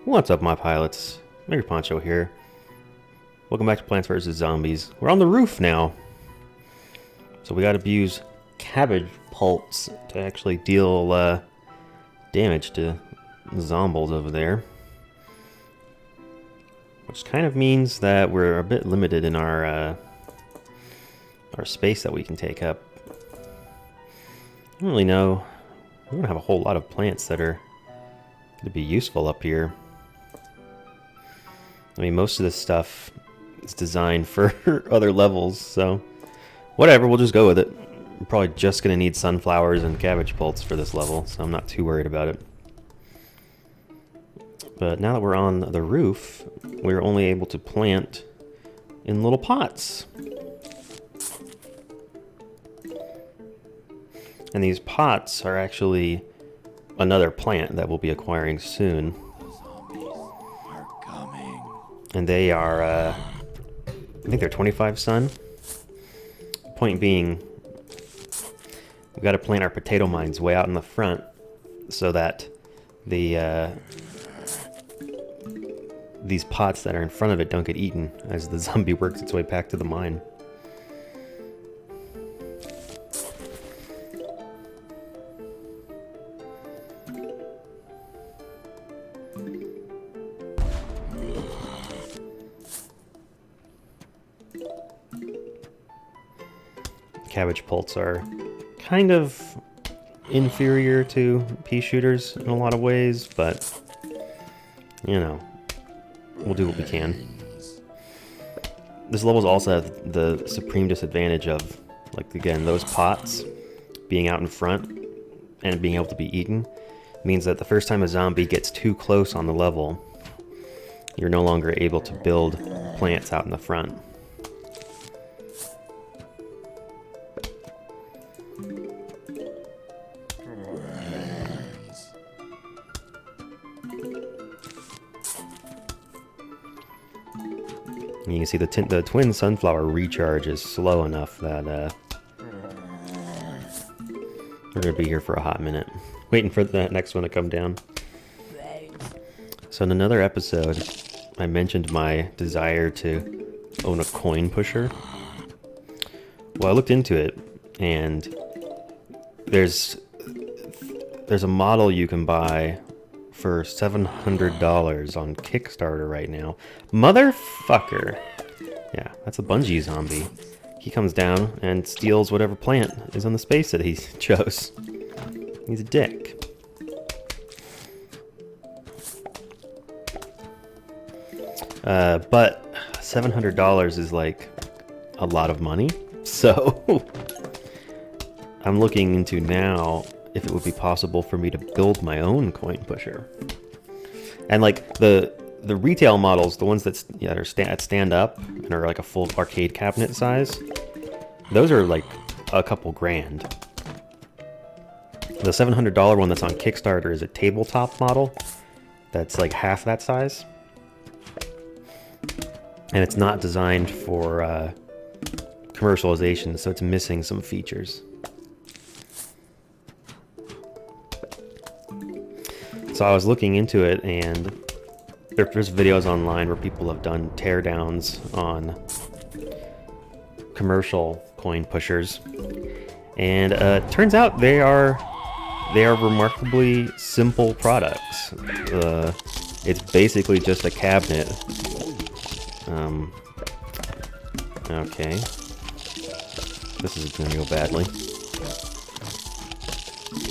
What's up, my pilots? Angryponcho here. Welcome back to Plants vs. Zombies. We're on the roof now. So we gotta use cabbage pulps to actually deal damage to zombies over there. Which kind of means that we're a bit limited in our space that we can take up. I don't really know. We don't have a whole lot of plants that are going to be useful up here. I mean, most of this stuff is designed for other levels, so whatever, we'll just go with it. We're probably just going to need sunflowers and cabbage pulps for this level, so I'm not too worried about it. But now that we're on the roof, we're only able to plant in little pots. And these pots are actually another plant that we'll be acquiring soon. And they are, I think they're 25 sun. Point being, we've got to plant our potato mines way out in the front so that the these pots that are in front of it don't get eaten as the zombie works its way back to the mine. Cabbage pulps are kind of inferior to pea shooters in a lot of ways, but you know, we'll do what we can. This level's also have the supreme disadvantage of, like, again, those pots being out in front and being able to be eaten means that the first time a zombie gets too close on the level, you're no longer able to build plants out in the front. You can see the twin sunflower recharge is slow enough that we're going to be here for a hot minute, waiting for the next one to come down. So in another episode, I mentioned my desire to own a coin pusher. Well, I looked into it, and there's a model you can buy for $700 on Kickstarter right now. Motherfucker! Yeah, that's a Bungie zombie. He comes down and steals whatever plant is on the space that he chose. He's a dick. But $700 is like a lot of money, so I'm looking into now if it would be possible for me to build my own coin pusher. And like the retail models, the ones that stand up and are like a full arcade cabinet size, those are like a couple grand. The $700 one that's on Kickstarter is a tabletop model that's like half that size. And it's not designed for commercialization, so it's missing some features. So I was looking into it, and there's videos online where people have done teardowns on commercial coin pushers, and it turns out they are remarkably simple products. It's basically just a cabinet. Okay, this is gonna go badly.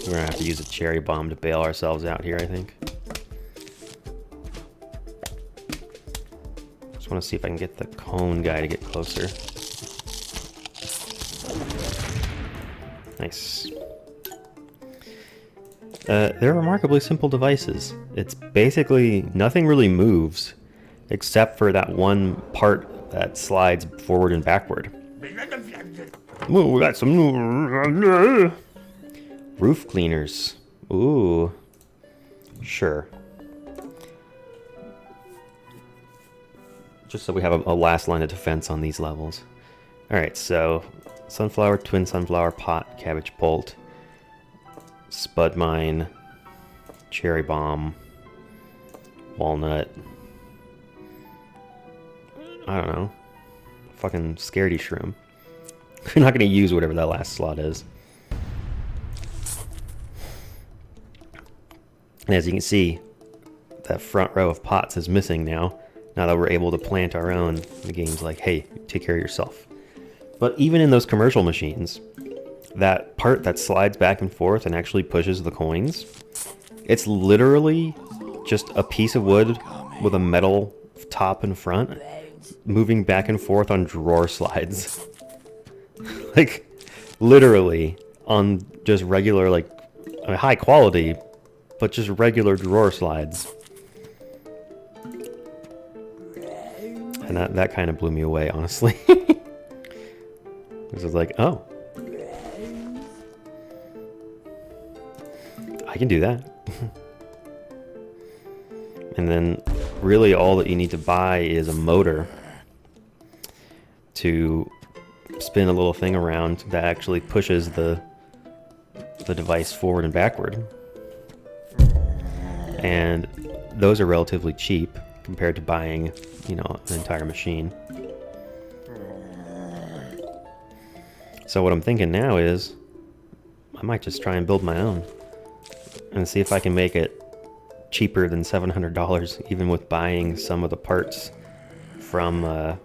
We're gonna have to use a cherry bomb to bail ourselves out here, I think. Just want to see if I can get the cone guy to get closer. Nice. They're remarkably simple devices. It's basically nothing really moves except for that one part that slides forward and backward. Ooh, we got some roof cleaners. Ooh. Sure. Just so we have a last line of defense on these levels. Alright, so sunflower, twin sunflower, pot, cabbage pult, spud mine, cherry bomb, walnut. I don't know. Fucking scaredy shroom. You're not going to use whatever that last slot is. And as you can see, that front row of pots is missing now. Now that we're able to plant our own, the game's like, hey, take care of yourself. But even in those commercial machines, that part that slides back and forth and actually pushes the coins, it's literally just a piece of wood with a metal top and front moving back and forth on drawer slides. Like, literally on just regular, like, I mean, high quality, but just regular drawer slides. And that kind of blew me away, honestly. This is like, oh. I can do that. And then really all that you need to buy is a motor to spin a little thing around that actually pushes the device forward and backward. And those are relatively cheap compared to buying, you know, an entire machine. So what I'm thinking now is I might just try and build my own and see if I can make it cheaper than $700, even with buying some of the parts from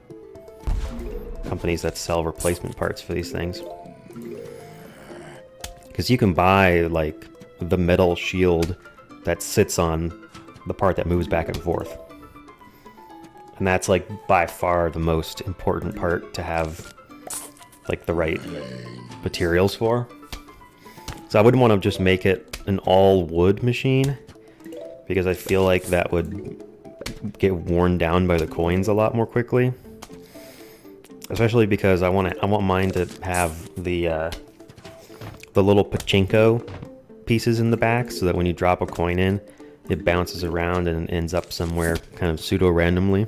companies that sell replacement parts for these things. Because you can buy like the metal shield that sits on the part that moves back and forth. And that's like by far the most important part to have like the right materials for. So I wouldn't want to just make it an all wood machine, because I feel like that would get worn down by the coins a lot more quickly. Especially because I want mine to have the little pachinko pieces in the back, so that when you drop a coin in, it bounces around and ends up somewhere kind of pseudo randomly.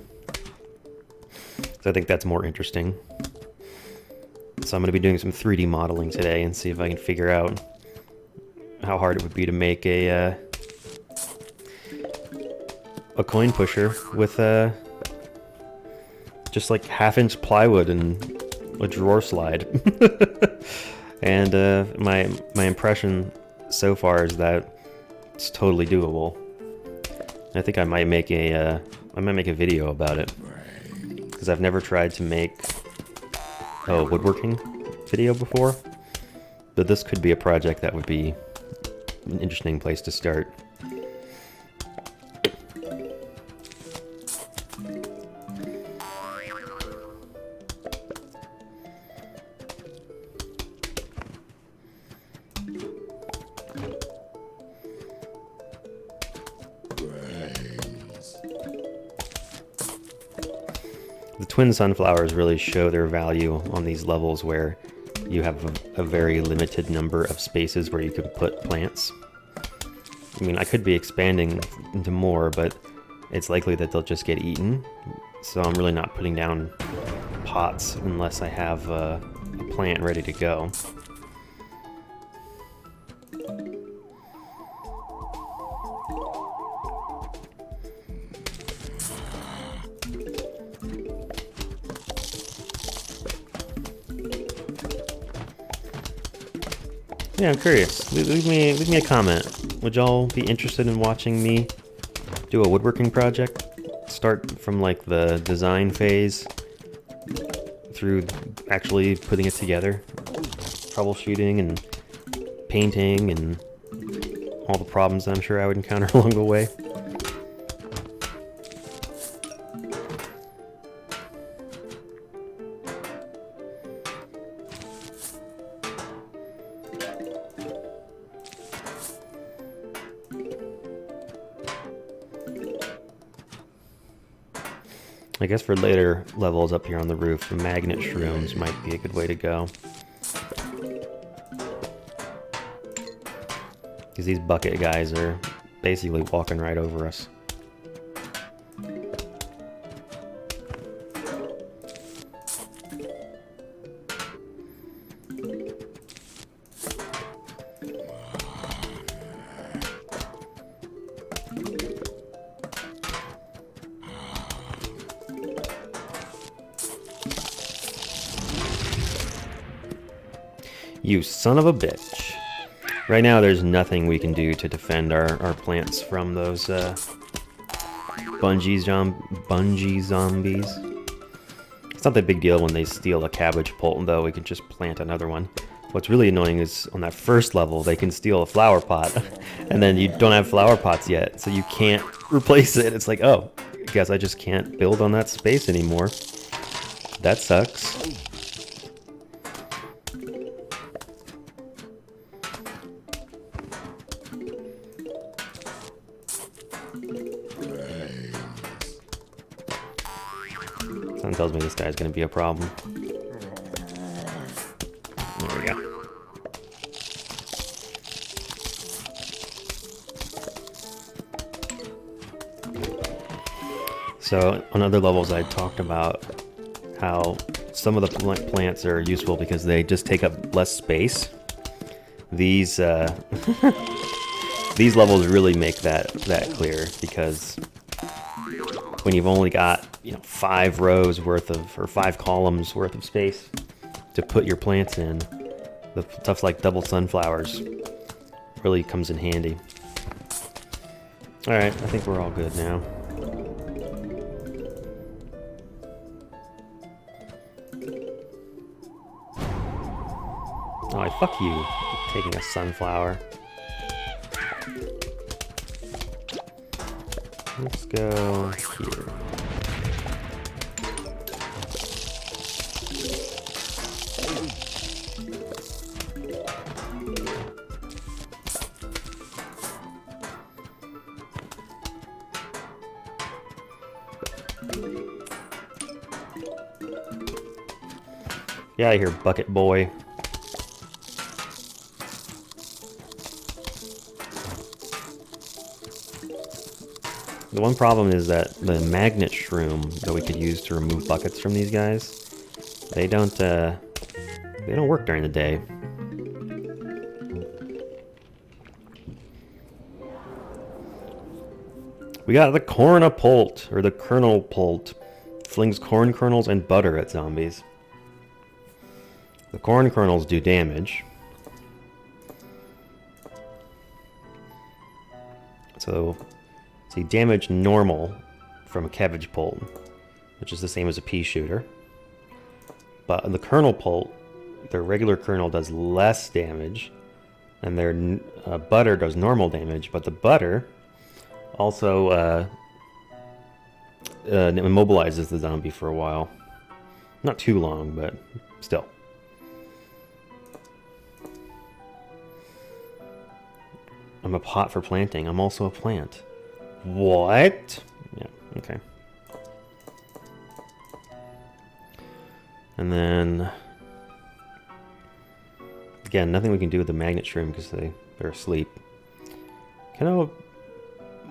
So I think that's more interesting. So I'm going to be doing some 3D modeling today and see if I can figure out how hard it would be to make a coin pusher with just like 1/2-inch plywood and a drawer slide. And my impression so far is that it's totally doable. I think I might make a video about it, because I've never tried to make a woodworking video before, but this could be a project that would be an interesting place to start. The twin sunflowers really show their value on these levels where you have a very limited number of spaces where you can put plants. I mean, I could be expanding into more, but it's likely that they'll just get eaten. So I'm really not putting down pots unless I have a plant ready to go. Yeah, I'm curious. Leave me a comment. Would y'all be interested in watching me do a woodworking project? Start from like the design phase through actually putting it together, troubleshooting and painting and all the problems I'm sure I would encounter along the way. I guess for later levels up here on the roof, the magnet shrooms might be a good way to go. Because these bucket guys are basically walking right over us. You son of a bitch. Right now, there's nothing we can do to defend our plants from those bungee zombies. It's not that big deal when they steal a cabbage pult, though. We can just plant another one. What's really annoying is on that first level, they can steal a flower pot, and then you don't have flower pots yet, so you can't replace it. It's like, oh, I guess I just can't build on that space anymore. That sucks. Something tells me this guy's going to be a problem. There we go. So on other levels I talked about how some of the plants are useful because they just take up less space. These these levels really make that clear, because when you've only got, you know, 5 rows worth of, or 5 columns worth of space to put your plants in, the stuff like double sunflowers really comes in handy. Alright, I think we're all good now. Oh, fuck you, taking a sunflower. Let's go here. Get out of here, bucket boy. The one problem is that the magnet shroom that we could use to remove buckets from these guys, they don't work during the day. We got the cornapult, or the kernel pult. Flings corn kernels and butter at zombies. The corn kernels do damage. So, see, damage normal from a cabbage pult, which is the same as a pea shooter. But the kernel pult, their regular kernel does less damage, and their butter does normal damage, but the butter also immobilizes the zombie for a while. Not too long, but still. I'm a pot for planting. I'm also a plant. What? Yeah, okay. And then, again, nothing we can do with the magnet shroom because they're asleep. Can a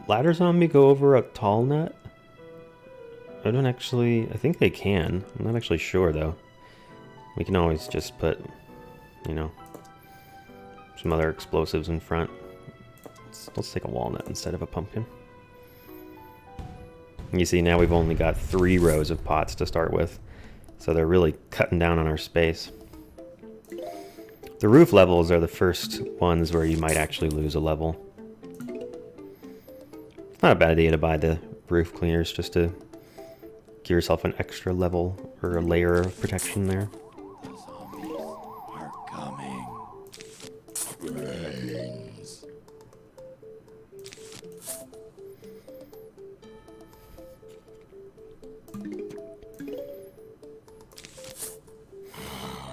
ladder zombie go over a tall nut? I think they can. I'm not actually sure though. We can always just put, you know, some other explosives in front. Let's take a walnut instead of a pumpkin. You see, now we've only got 3 rows of pots to start with, so they're really cutting down on our space. The roof levels are the first ones where you might actually lose a level. It's not a bad idea to buy the roof cleaners just to give yourself an extra level or a layer of protection there. The zombies are coming. Brains.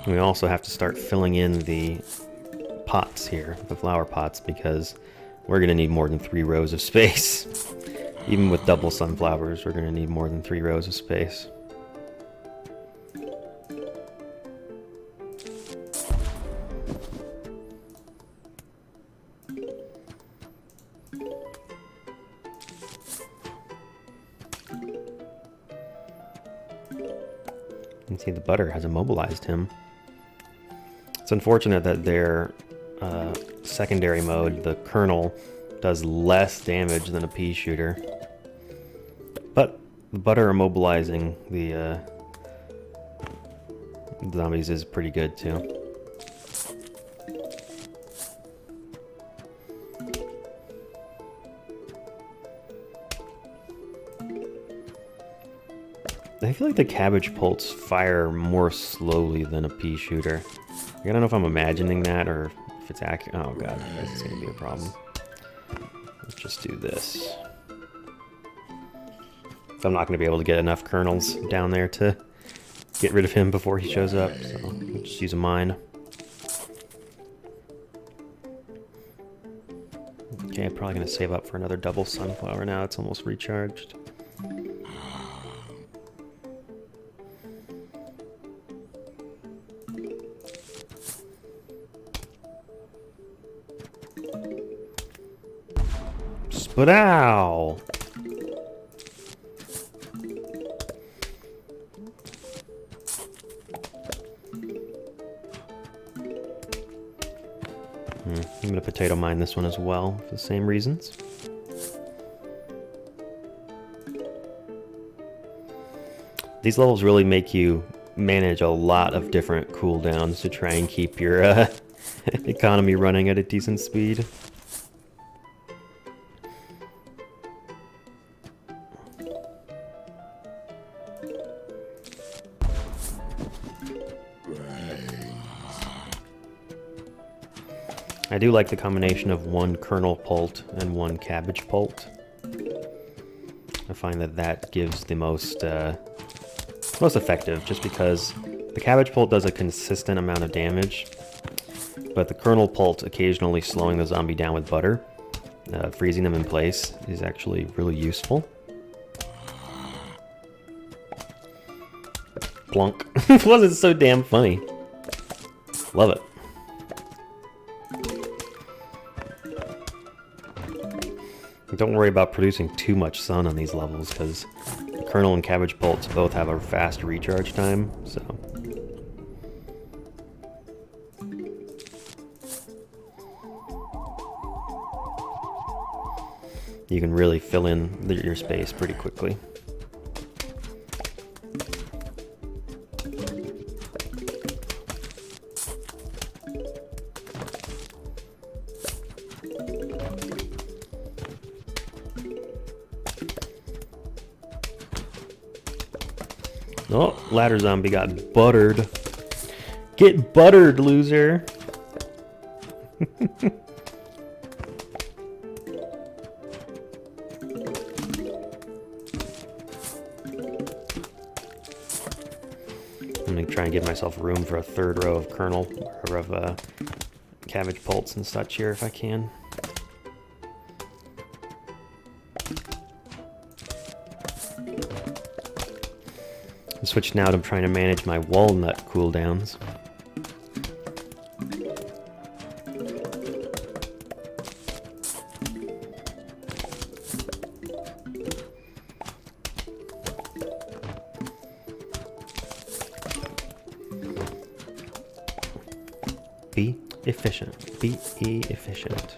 We also have to start filling in the pots here, the flower pots, because we're going to need more than 3 rows of space. Even with double sunflowers, we're going to need more than 3 rows of space. You can see the butter has immobilized him. It's unfortunate that their secondary mode, the kernel, does less damage than a pea shooter. But the butter immobilizing the zombies is pretty good too. I feel like the cabbage pults fire more slowly than a pea shooter. I don't know if I'm imagining that or if it's accurate. Oh god, this is gonna be a problem. Let's just do this. So I'm not gonna be able to get enough kernels down there to get rid of him before he shows up, so we'll just use a mine. Okay, I'm probably gonna save up for another double sunflower now. It's almost recharged. Spadao! I'm gonna potato mine this one as well for the same reasons. These levels really make you manage a lot of different cooldowns to try and keep your economy running at a decent speed. I do like the combination of one kernel pult and one cabbage pult. I find that that gives the most effective, just because the cabbage pult does a consistent amount of damage, but the kernel pult occasionally slowing the zombie down with butter, freezing them in place, is actually really useful. Plunk. Wasn't so damn funny. Love it. Don't worry about producing too much sun on these levels, because the kernel and cabbage pults both have a fast recharge time, so... you can really fill in your space pretty quickly. Oh, ladder zombie got buttered. Get buttered, loser! I'm gonna try and give myself room for a third row of kernel, or of cabbage pults and such here if I can. Switch now to trying to manage my walnut cooldowns. Be efficient. Be efficient.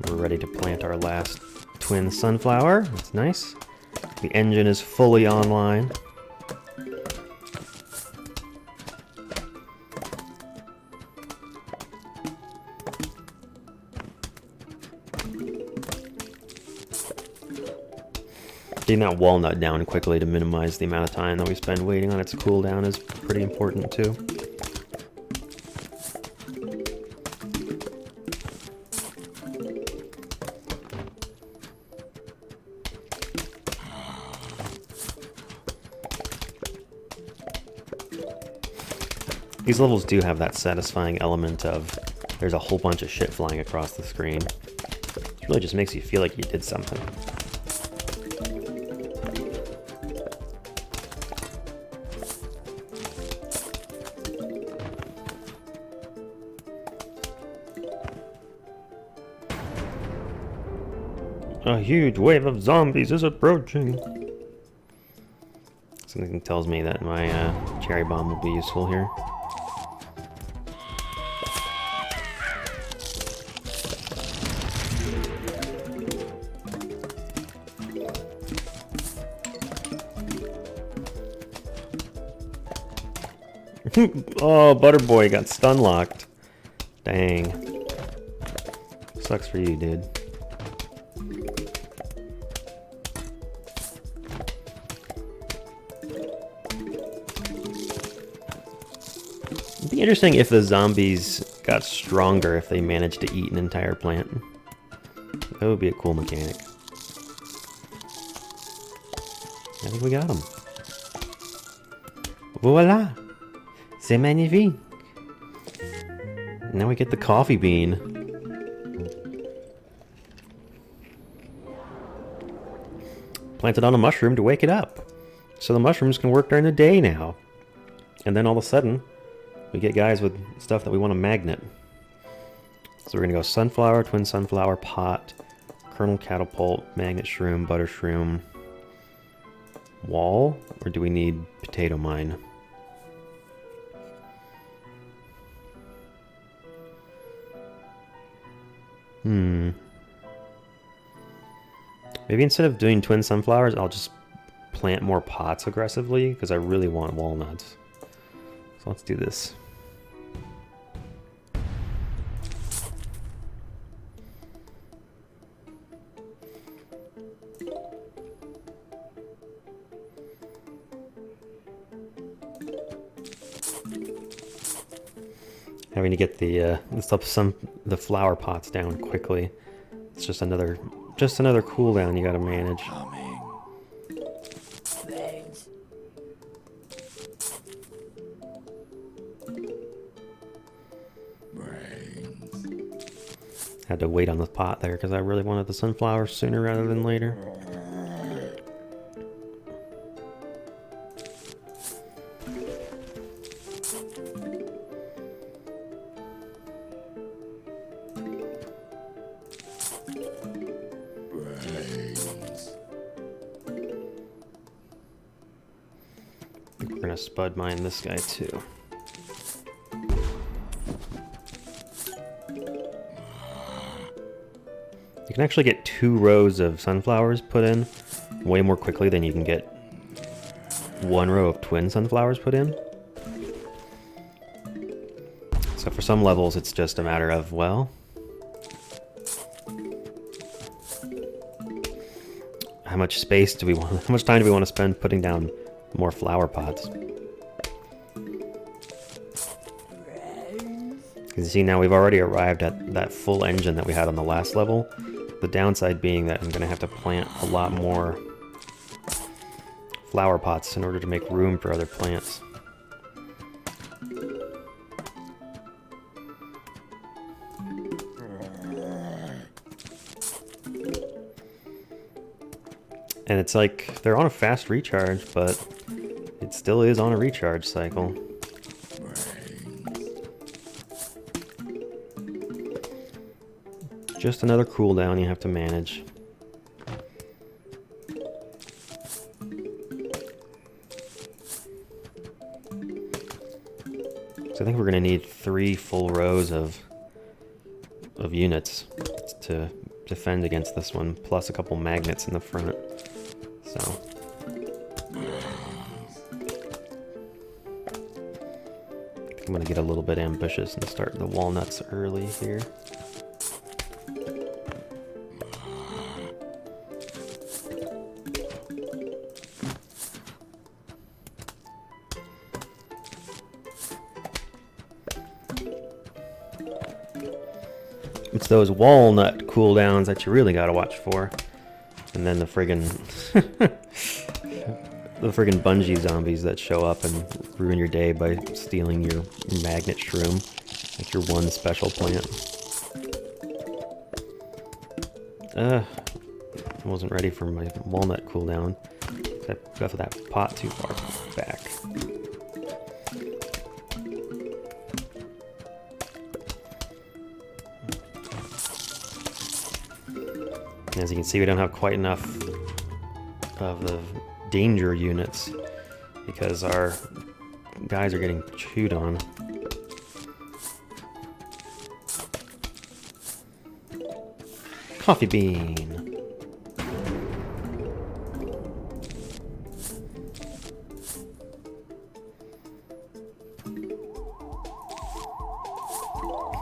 We're ready to plant our last twin sunflower. That's nice. The engine is fully online. Getting that walnut down quickly to minimize the amount of time that we spend waiting on its cooldown is pretty important too. These levels do have that satisfying element of there's a whole bunch of shit flying across the screen. It really just makes you feel like you did something. A huge wave of zombies is approaching. Something tells me that my cherry bomb will be useful here. Oh, Butterboy got stun locked. Dang. Sucks for you, dude. It'd be interesting if the zombies got stronger if they managed to eat an entire plant. That would be a cool mechanic. I think we got them. Voila! C'est magnifique! Now we get the coffee bean. Planted on a mushroom to wake it up. So the mushrooms can work during the day now. And then all of a sudden, we get guys with stuff that we want to magnet. So we're going to go sunflower, twin sunflower, pot, kernel catapult, magnet shroom, butter shroom, wall, or do we need potato mine? Maybe instead of doing twin sunflowers, I'll just plant more pots aggressively because I really want walnuts. So let's do this. Having to get the flower pots down quickly. It's just another cooldown you gotta manage. Coming. Brains. Brains. Had to wait on the pot there because I really wanted the sunflowers sooner rather than later. Brains. I think we're gonna spud mine this guy too. You can actually get 2 rows of sunflowers put in way more quickly than you can get 1 row of twin sunflowers put in. So for some levels, it's just a matter of, well, how much space do we want? How much time do we want to spend putting down more flower pots? Because you see, now we've already arrived at that full engine that we had on the last level. The downside being that I'm going to have to plant a lot more flower pots in order to make room for other plants. And it's like, they're on a fast recharge, but it still is on a recharge cycle. Just another cooldown you have to manage. So I think we're going to need 3 full rows of units to defend against this one, plus a couple magnets in the front. So I'm going to get a little bit ambitious and start the walnuts early here. It's those walnut cooldowns that you really gotta watch for. And then the friggin' the friggin' bungee zombies that show up and ruin your day by stealing your magnet shroom, like your one special plant. I wasn't ready for my walnut cooldown. I got that pot too far back. As you can see, we don't have quite enough of the danger units because our guys are getting chewed on. Coffee bean.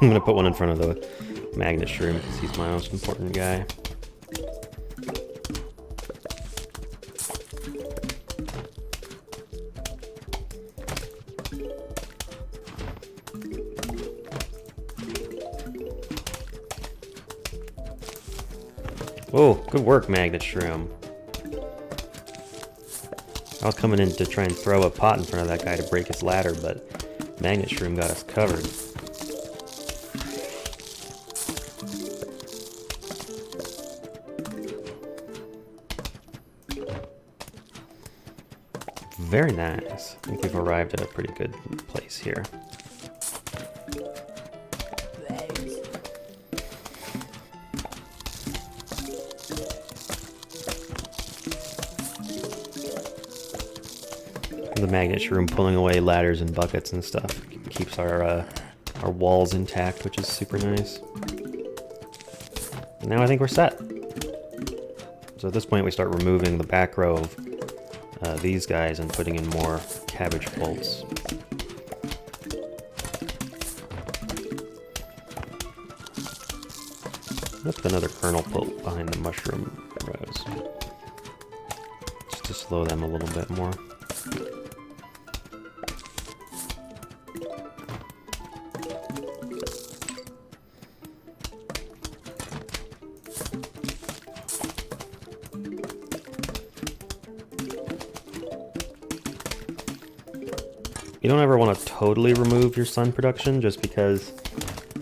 I'm gonna put one in front of Magnet Shroom, because he's my most important guy. Oh, good work, Magnet Shroom. I was coming in to try and throw a pot in front of that guy to break his ladder, but Magnet Shroom got us covered. Very nice. I think we've arrived at a pretty good place here. The Magnet Shroom pulling away ladders and buckets and stuff keeps our walls intact, which is super nice. And now I think we're set. So at this point we start removing the back row of these guys and putting in more cabbage bolts. Let's put another kernel bolt behind the mushroom rows, just to slow them a little bit more. You don't ever want to totally remove your sun production, just because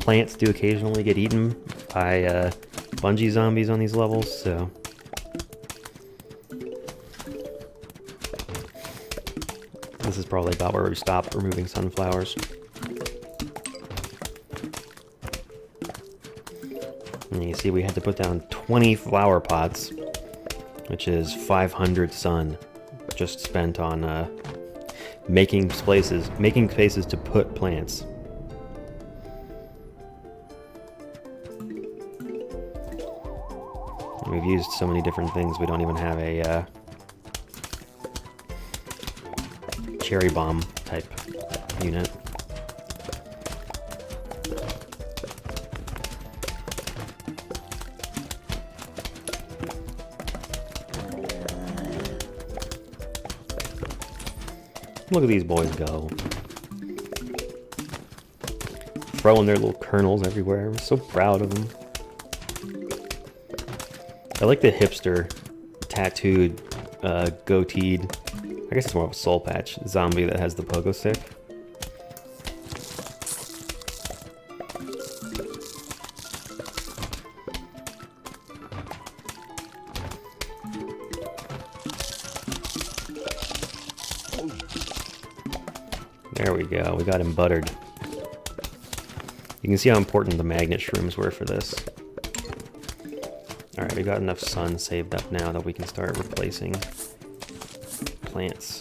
plants do occasionally get eaten by bungee zombies on these levels, so... This is probably about where we stop removing sunflowers. And you see we had to put down 20 flower pots, which is 500 sun just spent on making spaces to put plants. And we've used so many different things, we don't even have a cherry bomb type unit. Look at these boys go. Throwing their little kernels everywhere. I'm so proud of them. I like the hipster, tattooed, goateed, I guess it's more of a soul patch, zombie that has the pogo stick. There we go, we got him buttered. You can see how important the magnet shrooms were for this. Alright, we got enough sun saved up now that we can start replacing plants.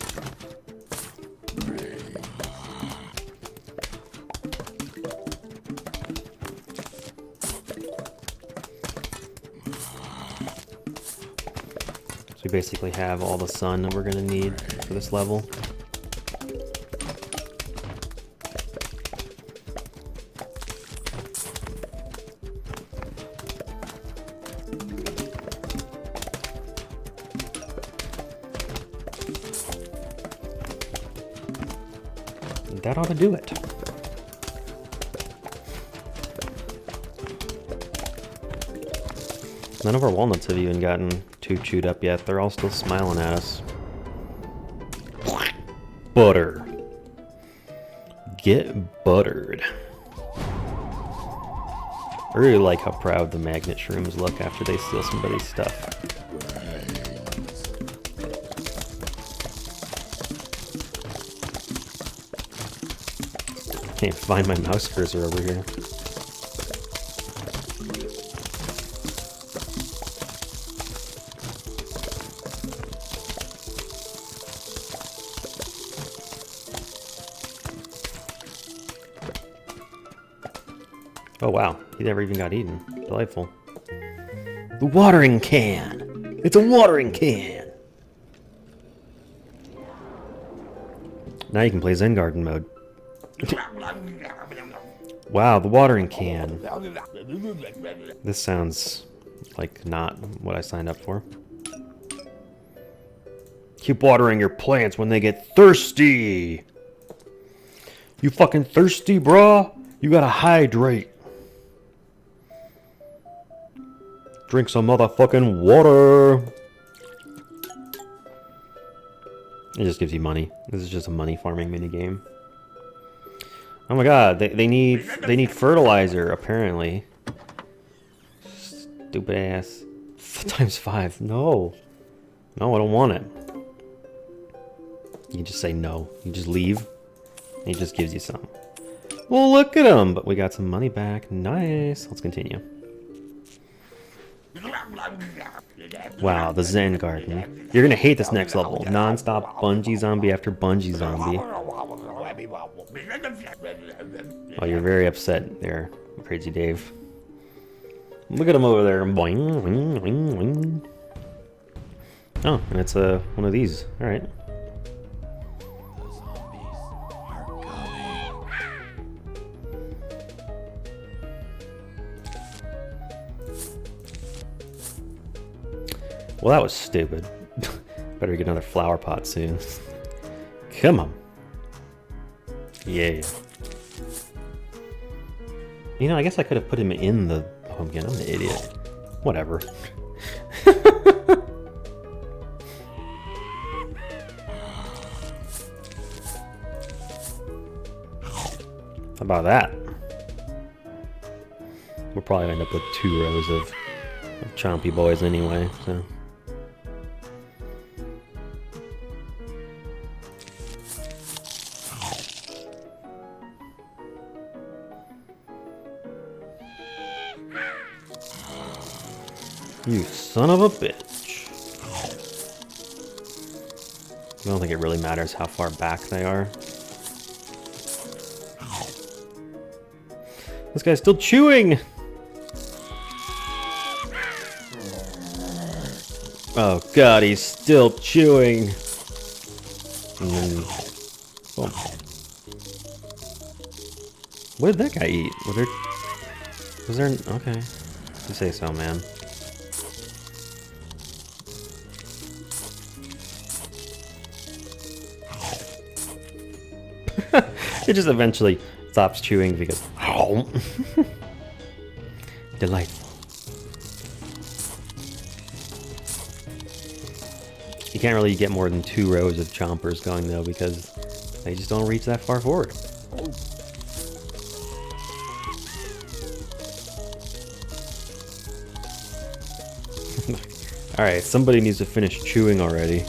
So we basically have all the sun that we're going to need for this level. That ought to do it. None of our walnuts have even gotten too chewed up yet. They're all still smiling at us. Butter. Get buttered. I really like how proud the magnet shrooms look after they steal somebody's stuff. Can't find my mouse cursor over here. Oh wow, he never even got eaten. Delightful. The watering can! It's a watering can! Now you can play Zen Garden mode. Wow, the watering can. This sounds like not what I signed up for. Keep watering your plants when they get thirsty. You fucking thirsty, bro? You gotta hydrate. Drink some motherfucking water. It just gives you money. This is just a money farming minigame. Oh my god, they need fertilizer, apparently. Stupid ass. Times 5. No. No, I don't want it. You can just say no. You just leave. And he just gives you some. Well, look at him! But we got some money back. Nice. Let's continue. Wow, the Zen Garden. You're gonna hate this next level. Non-stop bungee zombie after bungee zombie. Oh, you're very upset there, Crazy Dave. Look at him over there. Boing, boing, boing, boing. Oh, and it's one of these. All right. Well, that was stupid. Better get another flower pot soon. Come on. Yeah. You know, I guess I could have put him in the pumpkin. I'm an idiot. Whatever. How about that? We'll probably end up with 2 rows of chompy boys anyway, so. You son of a bitch. I don't think it really matters how far back they are. This guy's still chewing! Oh god, he's still chewing! And then, boom. What did that guy eat? Was there... Okay. You say so, man. It just eventually stops chewing because... Oh. Delightful. You can't really get more than 2 rows of chompers going though because they just don't reach that far forward. Alright, somebody needs to finish chewing already.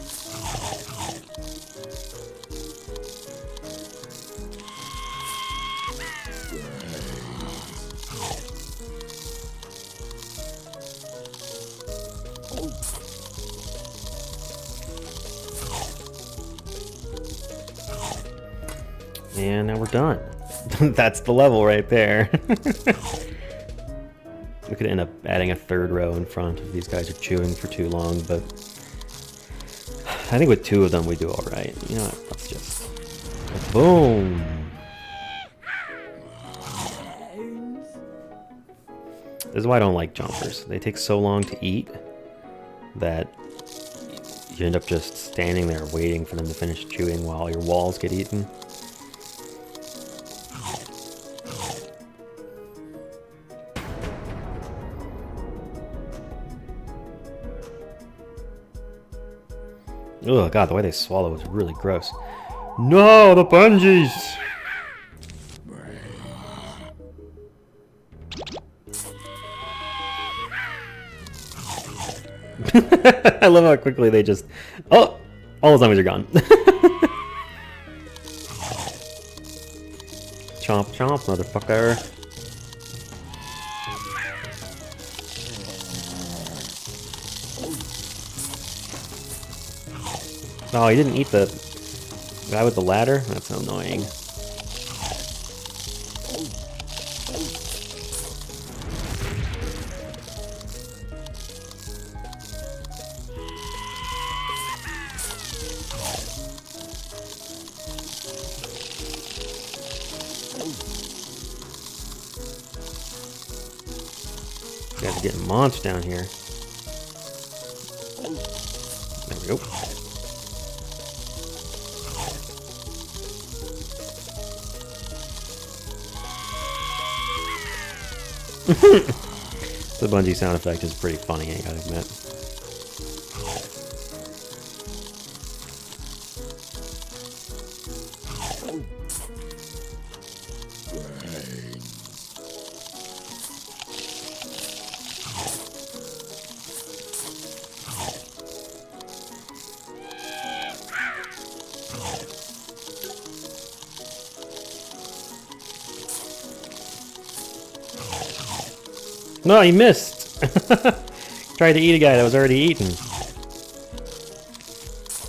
And now we're done. That's the level right there. We could end up adding a 3rd row in front if these guys are chewing for too long, but I think with 2 of them we do alright. You know what? Let's just... Boom! This is why I don't like jumpers. They take so long to eat that you end up just standing there waiting for them to finish chewing while your walls get eaten. Oh god, the way they swallow is really gross. No, the bungees! I love how quickly they just... Oh! All the zombies are gone. Chomp chomp, motherfucker. Oh, he didn't eat the guy with the ladder? That's annoying. You guys are getting launched down here. There we go. The bungee sound effect is pretty funny, I gotta admit. No, he missed! Tried to eat a guy that was already eaten.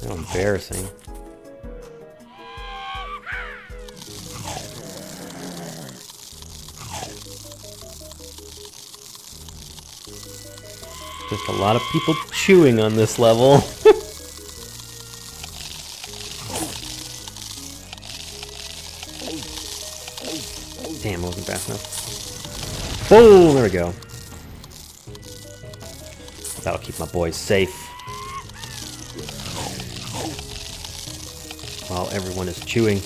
How embarrassing. Just a lot of people chewing on this level. Damn, I wasn't fast enough. Boom! There we go. That'll keep my boys safe. While everyone is chewing.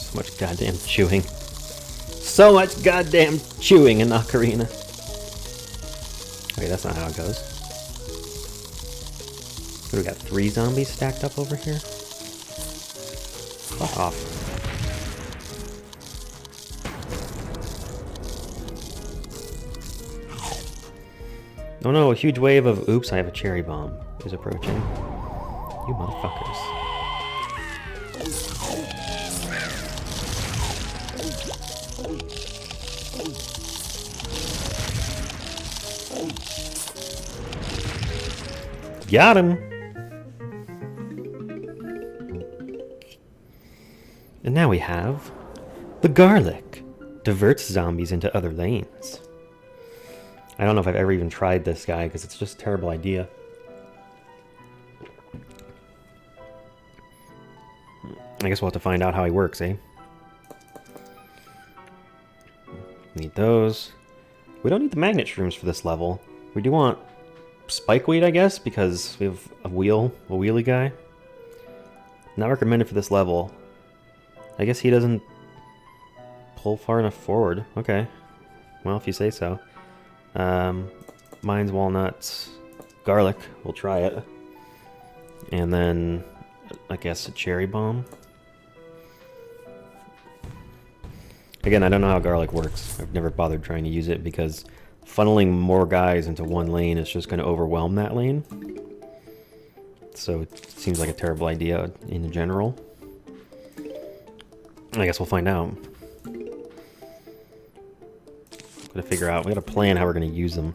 So much goddamn chewing. So much goddamn chewing in Ocarina. Okay, that's not how it goes. We got 3 zombies stacked up over here. Fuck off. Oh no, a huge wave of oops, I have a cherry bomb is approaching. You motherfuckers. Got him! And now we have the garlic. Diverts zombies into other lanes. I don't know if I've ever even tried this guy because it's just a terrible idea. I guess we'll have to find out how he works, eh? Need those. We don't need the magnet shrooms for this level. We do want spikeweed, I guess, because we have a wheelie guy. Not recommended for this level. I guess he doesn't pull far enough forward. Okay. Well, if you say so. Mine's walnuts, garlic, we'll try it. And then, I guess, a cherry bomb. Again, I don't know how garlic works. I've never bothered trying to use it because funneling more guys into one lane is just going to overwhelm that lane. So it seems like a terrible idea in general. I guess we'll find out. Gotta figure out, we gotta plan how we're gonna use them.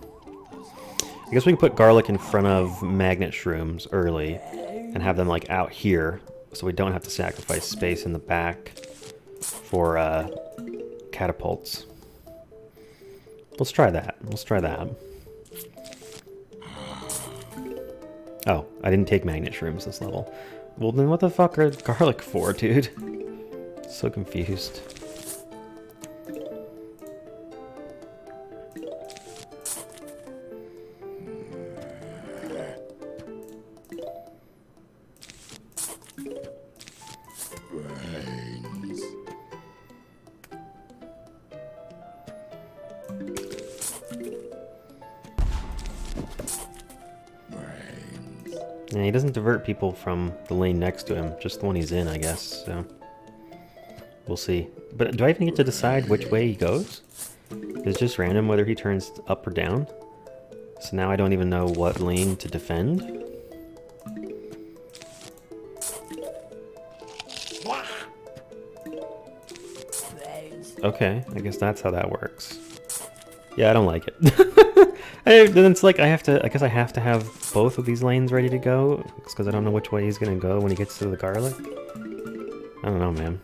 I guess we can put garlic in front of magnet shrooms early and have them like out here so we don't have to sacrifice space in the back for catapults. Let's try that. Let's try that. Oh, I didn't take magnet shrooms this level. Well then what the fuck are garlic for, dude? So confused. Yeah, he doesn't divert people from the lane next to him, just the one he's in, I guess, so... We'll see. But do I even get to decide which way he goes? It's just random whether he turns up or down? So now I don't even know what lane to defend? Okay, I guess that's how that works. Yeah, I don't like it. Then it's like I guess I have to have both of these lanes ready to go, because I don't know which way he's gonna go when he gets to the garlic. I don't know, man.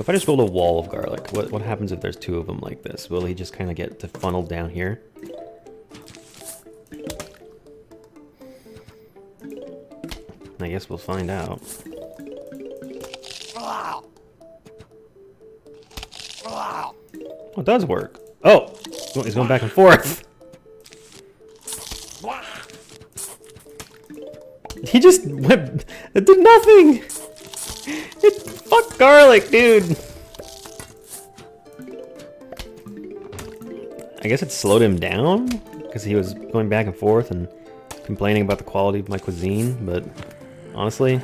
If I just build a wall of garlic, what happens if there's 2 of them like this? Will he just kind of get funneled down here? I guess we'll find out. Oh, it does work. Oh! He's going back and forth! He just went... It did nothing! Fuck garlic, dude! I guess it slowed him down? Because he was going back and forth and complaining about the quality of my cuisine, but... Honestly...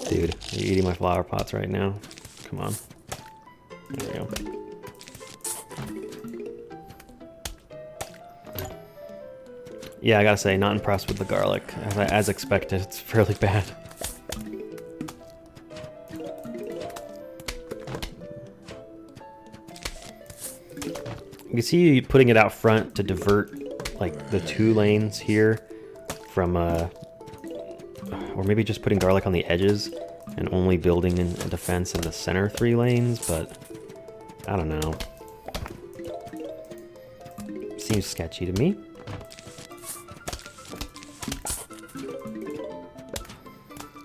Dude, you're eating my flower pots right now. Come on. There we go. Yeah, I gotta say, not impressed with the garlic. As expected, it's fairly bad. You can see putting it out front to divert, like, the 2 lanes here from, or maybe just putting garlic on the edges and only building in a defense in the center 3 lanes, but I don't know. Seems sketchy to me.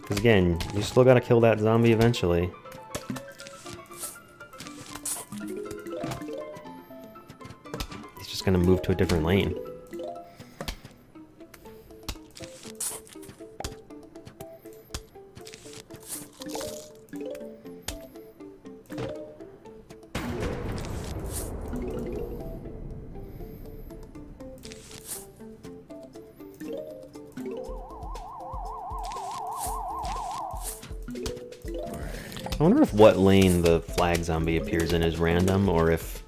Because again, you still gotta kill that zombie eventually. He's just gonna move to a different lane. I wonder if what lane the flag zombie appears in is random, or if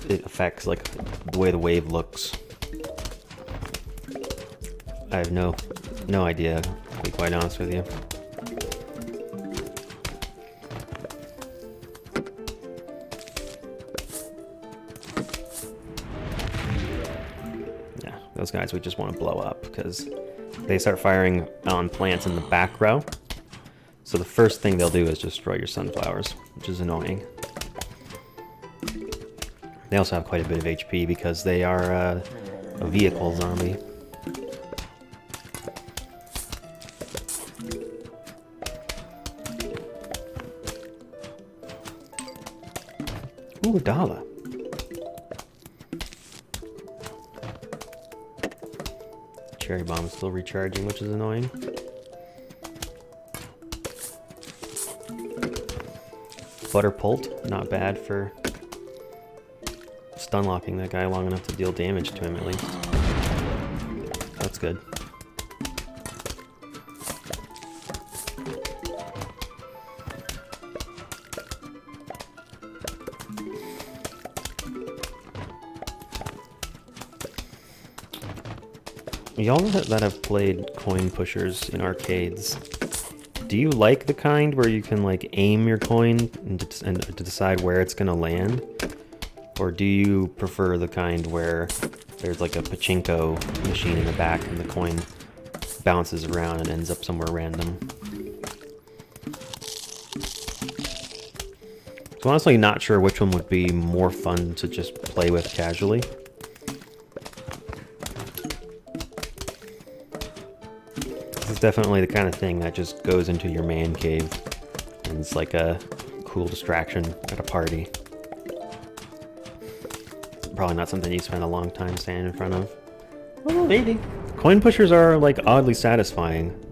it affects, like, the way the wave looks. I have no idea, to be quite honest with you. Yeah, those guys we just want to blow up, because they start firing on plants in the back row. So the first thing they'll do is destroy your sunflowers, which is annoying. They also have quite a bit of HP because they are a vehicle zombie. Ooh, a dollar. Cherry bomb is still recharging, which is annoying. Butter Pult, not bad for stun locking that guy long enough to deal damage to him at least. That's good. Y'all that have played coin pushers in arcades, do you like the kind where you can, like, aim your coin and to decide where it's gonna land? Or do you prefer the kind where there's, like, a pachinko machine in the back and the coin bounces around and ends up somewhere random? So honestly, not sure which one would be more fun to just play with casually. It's definitely the kind of thing that just goes into your man cave and it's like a cool distraction at a party. Probably not something you spend a long time standing in front of. Well, maybe. Coin pushers are, like, oddly satisfying.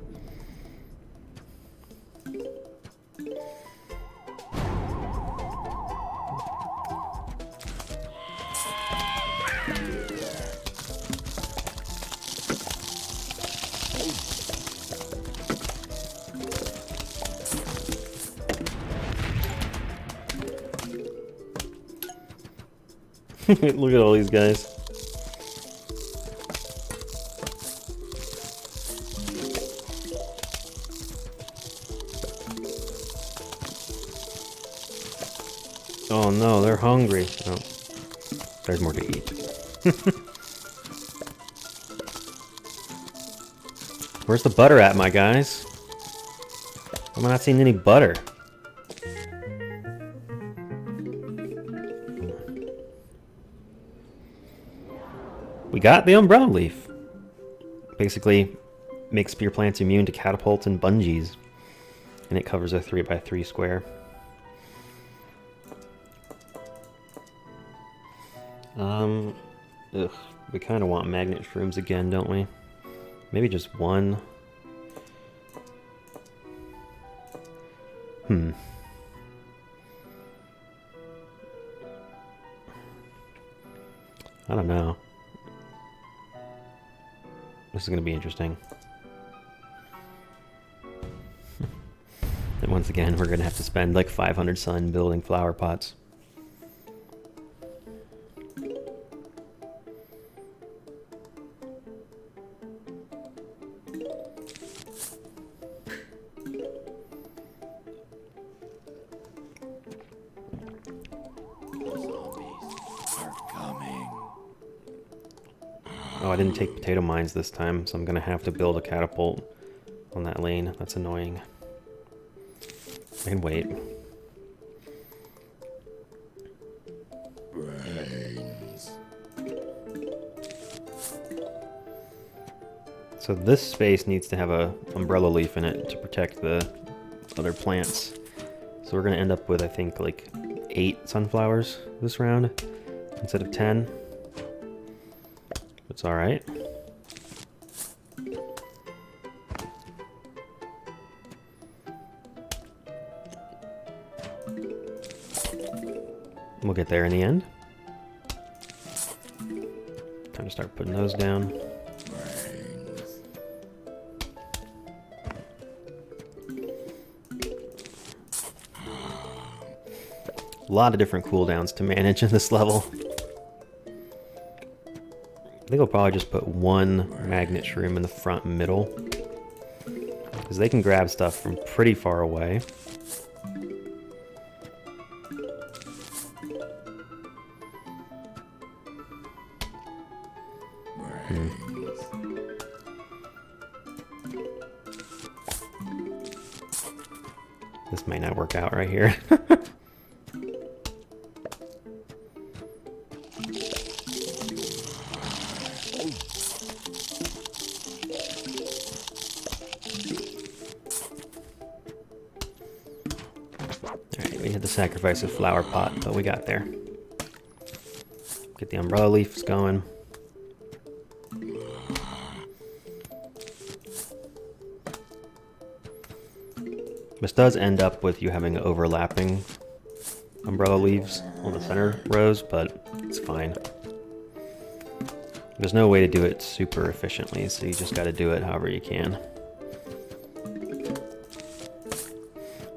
Look at all these guys. Oh no, they're hungry. Oh, there's more to eat. Where's the butter at, my guys? I'm not seeing any butter. We got the umbrella leaf. Basically, makes your plants immune to catapults and bungees. And it covers a 3x3 square. We kind of want magnet shrooms again, don't we? Maybe just one. I don't know. This is going to be interesting. And once again, we're going to have to spend like 500 sun building flower pots. Oh, I didn't take potato mines this time, so I'm going to have to build a catapult on that lane. That's annoying. I can wait. Brains. So this space needs to have a umbrella leaf in it to protect the other plants. So we're going to end up with, I think, like 8 sunflowers this round instead of 10. It's all right. We'll get there in the end. Time to start putting those down. Brains. A lot of different cooldowns to manage in this level. I think I'll probably just put one magnet shroom in the front middle, because they can grab stuff from pretty far away. This might not work out right here. Alright, we had to sacrifice a flower pot, but we got there. Get the umbrella leaves going. This does end up with you having overlapping umbrella leaves on the center rows, but it's fine. There's no way to do it super efficiently, so you just got to do it however you can.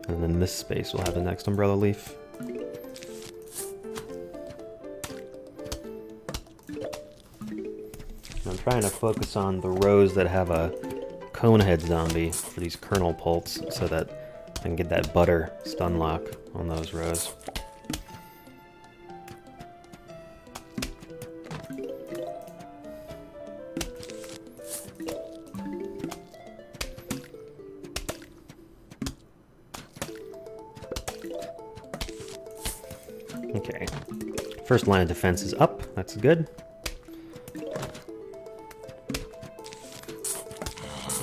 And then this space will have the next umbrella leaf. I'm trying to focus on the rows that have a cone head zombie for these kernel pults so that I can get that butter stun lock on those rows. Okay, first line of defense is up, that's good.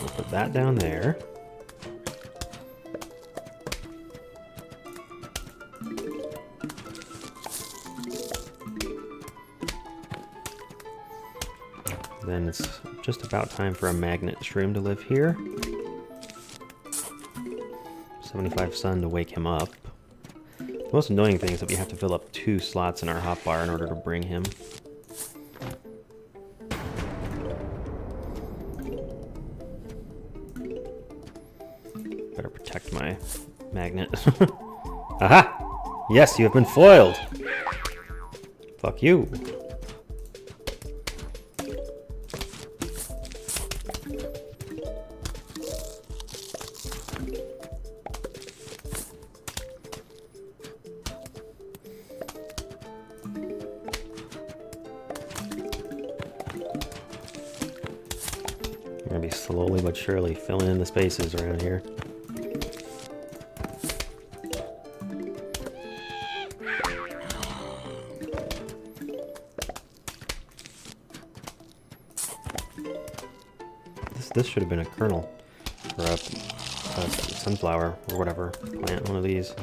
We'll put that down there. Then it's just about time for a magnet shroom to live here. 75 sun to wake him up. The most annoying thing is that we have to fill up 2 slots in our hotbar in order to bring him. Better protect my magnet. Aha! Yes, you have been foiled! Fuck you. I'm gonna be slowly but surely filling in the spaces around here. This should have been a kernel. Or a sunflower or whatever. Plant one of these.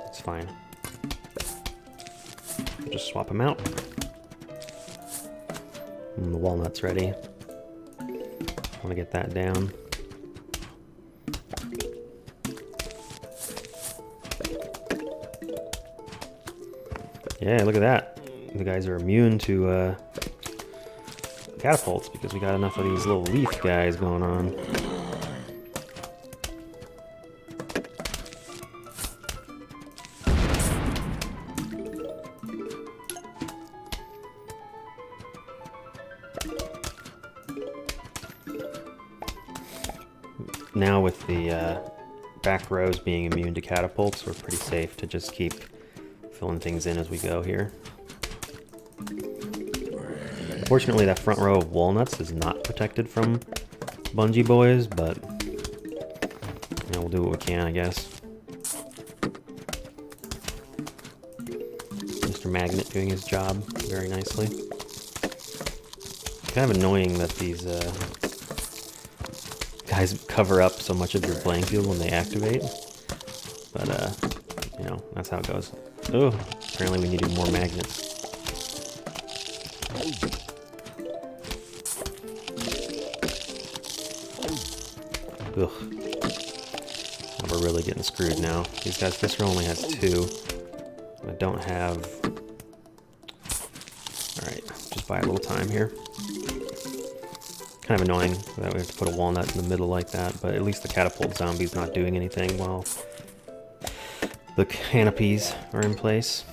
It's fine. Just swap them out. And the walnut's ready. Want to get that down. Yeah, look at that. The guys are immune to catapults because we got enough of these little leaf guys going on. Now with the back rows being immune to catapults, we're pretty safe to just keep filling things in as we go here. Unfortunately, that front row of walnuts is not protected from bungee boys, but you know, we'll do what we can, I guess. Mr. Magnet doing his job very nicely. Kind of annoying that these guys cover up so much of your playing field when they activate, but you know, that's how it goes. Oh, apparently we needed more magnets. Ugh. Now we're really getting screwed now. These guys, this row only has 2. I don't have... Alright, just buy a little time here. Kind of annoying that we have to put a walnut in the middle like that, but at least the catapult zombie's not doing anything while the canopies are in place.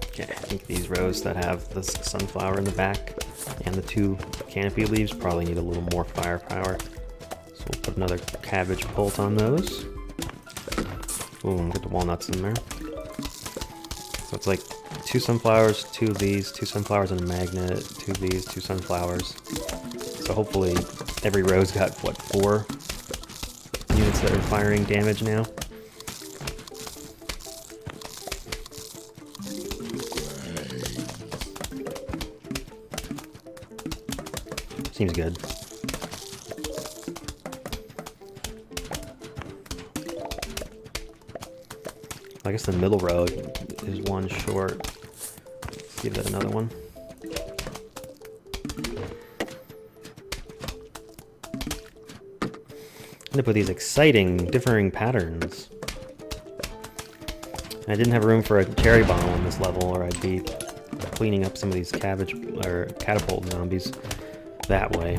Okay, I think these rows that have the sunflower in the back and the 2 canopy leaves probably need a little more firepower. So we'll put another cabbage pult on those. Boom, get the walnuts in there. So it's like 2 sunflowers, 2 of these, 2 sunflowers and a magnet, 2 of these, 2 sunflowers. So hopefully every row's got, what, 4 units that are firing damage now? Seems good. I guess the middle row is 1 short. Let's give that another one. End up with these exciting, differing patterns. I didn't have room for a cherry bomb on this level, or I'd be cleaning up some of these cabbage or catapult zombies that way.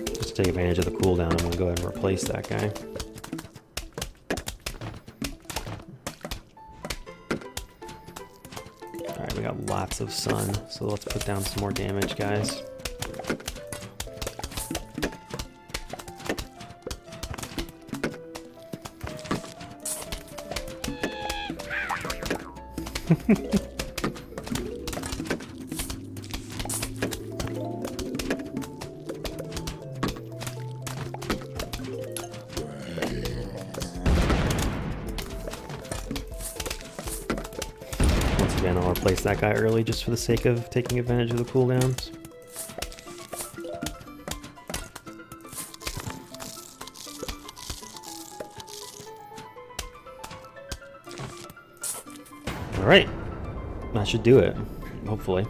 Just to take advantage of the cooldown, I'm going to go ahead and replace that guy. Alright, we got lots of sun, so let's put down some more damage, guys. Once again, I'll replace that guy early just for the sake of taking advantage of the cooldowns. Alright, that should do it, hopefully.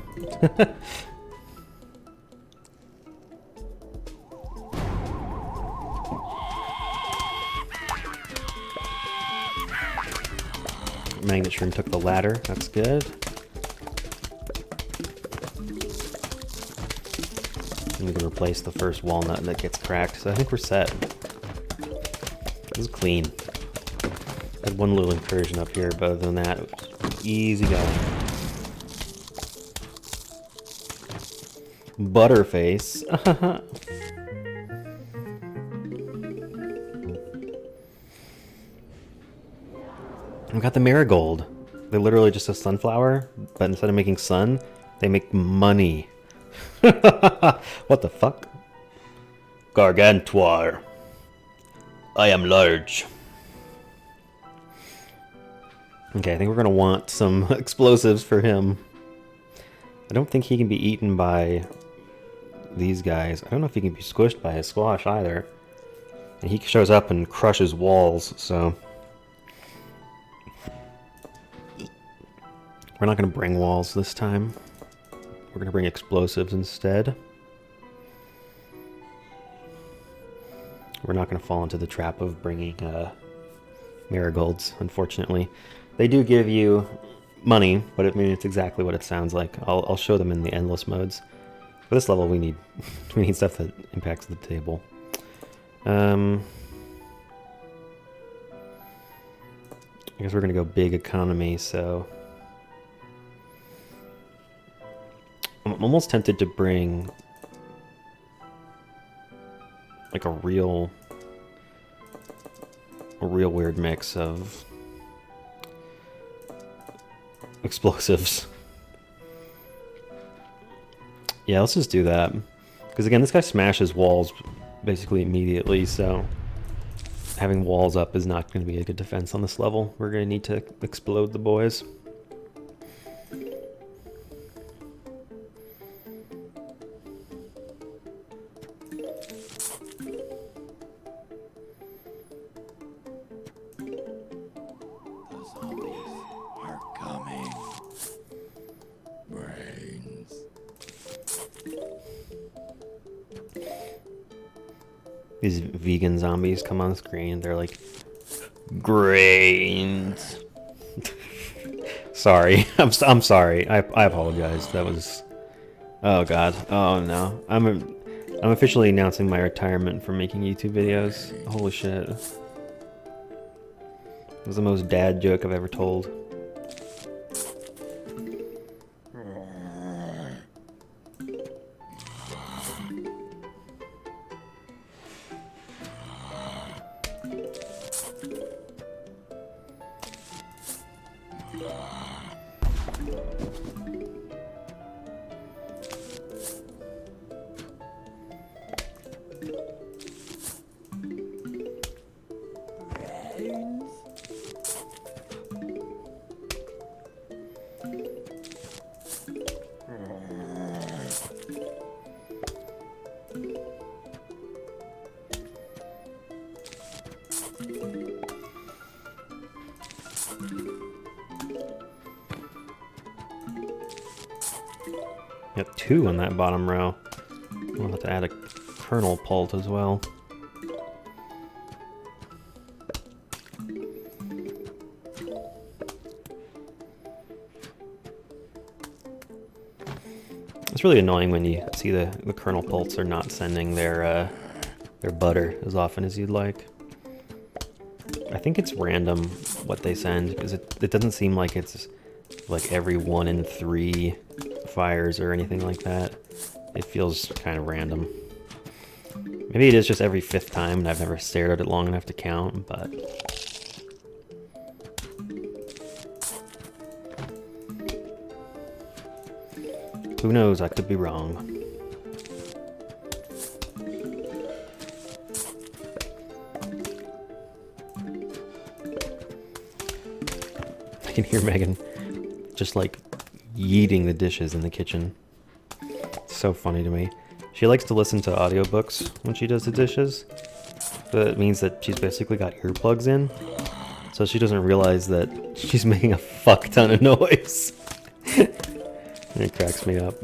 Magnet Shroom took the ladder, that's good. And we can replace the first walnut that gets cracked, so I think we're set. This is clean. Had one little incursion up here, but other than that, it was easy going. Butterface. We got the marigold. They're literally just a sunflower, but instead of making sun, They make money. What the fuck? Gargantuar. I am large. Okay, I think we're gonna want some explosives for him. I don't think he can be eaten by these guys. I don't know if he can be squished by a squash either. And he shows up and crushes walls, so... We're not gonna bring walls this time. We're gonna bring explosives instead. We're not gonna fall into the trap of bringing marigolds, unfortunately. They do give you money, but I mean it's exactly what it sounds like. I'll show them in the endless modes. For this level, we need stuff that impacts the table. I guess we're gonna go big economy. So I'm almost tempted to bring like a real weird mix of explosives. Yeah, let's just do that. Because again, this guy smashes walls basically immediately, so having walls up is not going to be a good defense on this level. We're going to need to explode the boys. These vegan zombies come on screen. They're like, grains. Sorry, I'm sorry. I apologize. That was, oh god, oh no. I'm officially announcing my retirement from making YouTube videos. Holy shit. It was the most dad joke I've ever told. Got 2 on that bottom row. We'll have to add a kernel pult as well. It's really annoying when you see the kernel pults are not sending their butter as often as you'd like. I think it's random what they send, because it doesn't seem like it's like every 1 in 3 fires or anything like that. It feels kind of random. Maybe it is just every 5th time and I've never stared at it long enough to count, but... who knows, I could be wrong. I can hear Megan just like yeeting the dishes in the kitchen. It's so funny to me. She likes to listen to audiobooks when she does the dishes. But it means that she's basically got earplugs in. So she doesn't realize that she's making a fuck ton of noise. And it cracks me up.